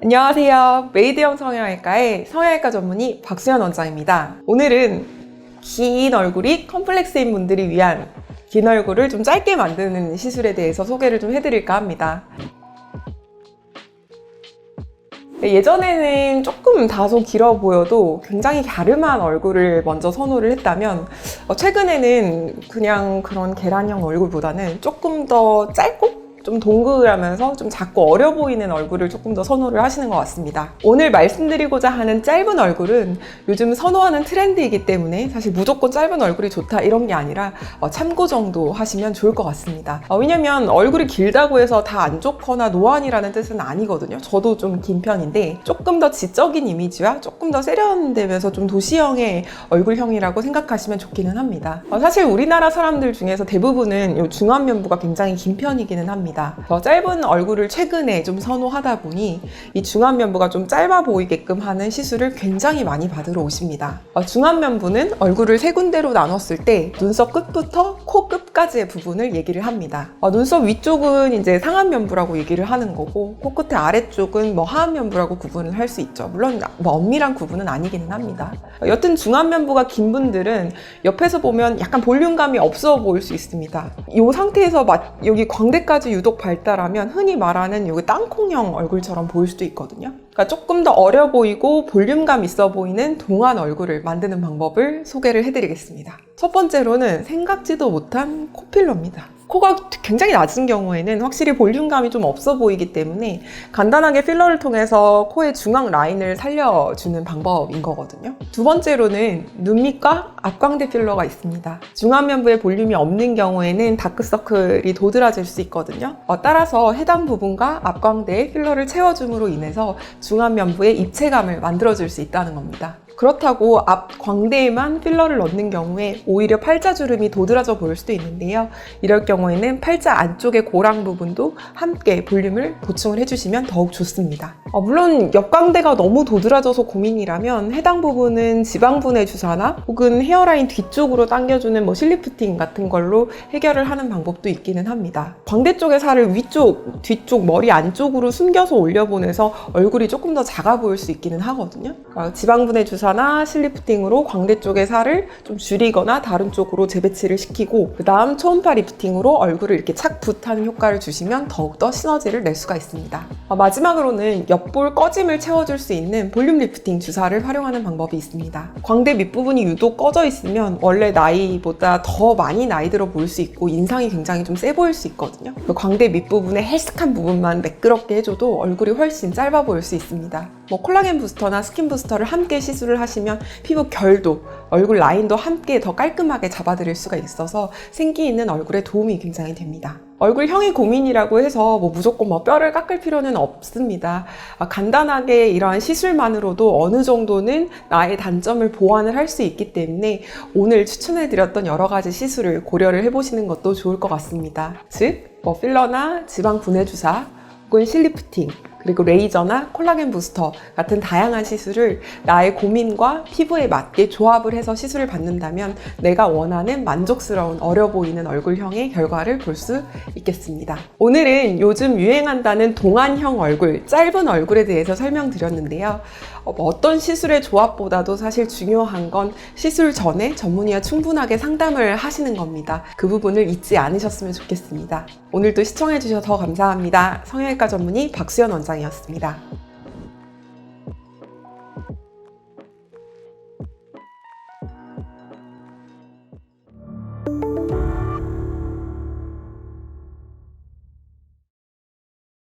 안녕하세요. 메이드형 성형외과의 성형외과 전문의 박수현 원장입니다. 오늘은 긴 얼굴이 컴플렉스인 분들이 위한 긴 얼굴을 좀 짧게 만드는 시술에 대해서 소개를 좀 해드릴까 합니다. 예전에는 조금 다소 길어 보여도 굉장히 갸름한 얼굴을 먼저 선호를 했다면 최근에는 그냥 그런 계란형 얼굴보다는 조금 더 짧고 좀 동그라면서 좀 작고 어려 보이는 얼굴을 조금 더 선호를 하시는 것 같습니다. 오늘 말씀드리고자 하는 짧은 얼굴은 요즘 선호하는 트렌드이기 때문에 사실 무조건 짧은 얼굴이 좋다 이런 게 아니라 참고 정도 하시면 좋을 것 같습니다. 왜냐면 얼굴이 길다고 해서 다 안 좋거나 노안이라는 뜻은 아니거든요. 저도 좀 긴 편인데 조금 더 지적인 이미지와 조금 더 세련되면서 좀 도시형의 얼굴형이라고 생각하시면 좋기는 합니다. 사실 우리나라 사람들 중에서 대부분은 이 중안면부가 굉장히 긴 편이기는 합니다. 더 짧은 얼굴을 최근에 좀 선호하다 보니 이 중안면부가 좀 짧아 보이게끔 하는 시술을 굉장히 많이 받으러 오십니다. 중안면부는 얼굴을 세 군데로 나눴을 때 눈썹 끝부터 코 끝까지의 부분을 얘기를 합니다. 눈썹 위쪽은 이제 상안면부라고 얘기를 하는 거고 코끝의 아래쪽은 하안면부라고 구분을 할 수 있죠. 물론 엄밀한 구분은 아니기는 합니다. 여튼 중안면부가 긴 분들은 옆에서 보면 약간 볼륨감이 없어 보일 수 있습니다. 이 상태에서 여기 광대까지 유독 발달하면 흔히 말하는 여기 땅콩형 얼굴처럼 보일 수도 있거든요. 그러니까 조금 더 어려 보이고 볼륨감 있어 보이는 동안 얼굴을 만드는 방법을 소개를 해드리겠습니다. 첫 번째로는 생각지도 못한 코필러입니다. 코가 굉장히 낮은 경우에는 확실히 볼륨감이 좀 없어 보이기 때문에 간단하게 필러를 통해서 코의 중앙 라인을 살려주는 방법인 거거든요. 두 번째로는 눈 밑과 앞광대 필러가 있습니다. 중안면부에 볼륨이 없는 경우에는 다크서클이 도드라질 수 있거든요. 따라서 해당 부분과 앞광대에 필러를 채워줌으로 인해서 중안면부에 입체감을 만들어줄 수 있다는 겁니다. 그렇다고 앞 광대에만 필러를 넣는 경우에 오히려 팔자주름이 도드라져 보일 수도 있는데요. 이럴 경우에는 팔자 안쪽의 고랑 부분도 함께 볼륨을 보충을 해주시면 더욱 좋습니다. 물론 옆광대가 너무 도드라져서 고민이라면 해당 부분은 지방분해 주사나 혹은 헤어라인 뒤쪽으로 당겨주는 실리프팅 같은 걸로 해결을 하는 방법도 있기는 합니다. 광대 쪽의 살을 위쪽, 뒤쪽, 머리 안쪽으로 숨겨서 올려보내서 얼굴이 조금 더 작아 보일 수 있기는 하거든요. 지방분해 주사나 실리프팅으로 광대 쪽의 살을 좀 줄이거나 다른 쪽으로 재배치를 시키고 그 다음 초음파 리프팅으로 얼굴을 이렇게 착붙하는 효과를 주시면 더욱더 시너지를 낼 수가 있습니다. 마지막으로는 옆볼 꺼짐을 채워줄 수 있는 볼륨 리프팅 주사를 활용하는 방법이 있습니다. 광대 밑부분이 유독 꺼져 있으면 원래 나이보다 더 많이 나이 들어 보일 수 있고 인상이 굉장히 좀 세 보일 수 있거든요. 광대 밑부분의 헬스한 부분만 매끄럽게 해줘도 얼굴이 훨씬 짧아 보일 수 있습니다. 콜라겐 부스터나 스킨 부스터를 함께 시술을 하시면 피부 결도, 얼굴 라인도 함께 더 깔끔하게 잡아드릴 수가 있어서 생기 있는 얼굴에 도움이 굉장히 됩니다. 얼굴형이 고민이라고 해서 무조건 뼈를 깎을 필요는 없습니다. 간단하게 이러한 시술만으로도 어느 정도는 나의 단점을 보완을 할 수 있기 때문에 오늘 추천해드렸던 여러 가지 시술을 고려를 해보시는 것도 좋을 것 같습니다. 즉, 필러나 지방 분해 주사, 혹은 실리프팅, 그리고 레이저나 콜라겐 부스터 같은 다양한 시술을 나의 고민과 피부에 맞게 조합을 해서 시술을 받는다면 내가 원하는 만족스러운 어려 보이는 얼굴형의 결과를 볼 수 있겠습니다. 오늘은 요즘 유행한다는 동안형 얼굴, 짧은 얼굴에 대해서 설명드렸는데요. 어떤 시술의 조합보다도 사실 중요한 건 시술 전에 전문의와 충분하게 상담을 하시는 겁니다. 그 부분을 잊지 않으셨으면 좋겠습니다. 오늘도 시청해주셔서 감사합니다. 성형외과 전문의 박수현 원장이었습니다.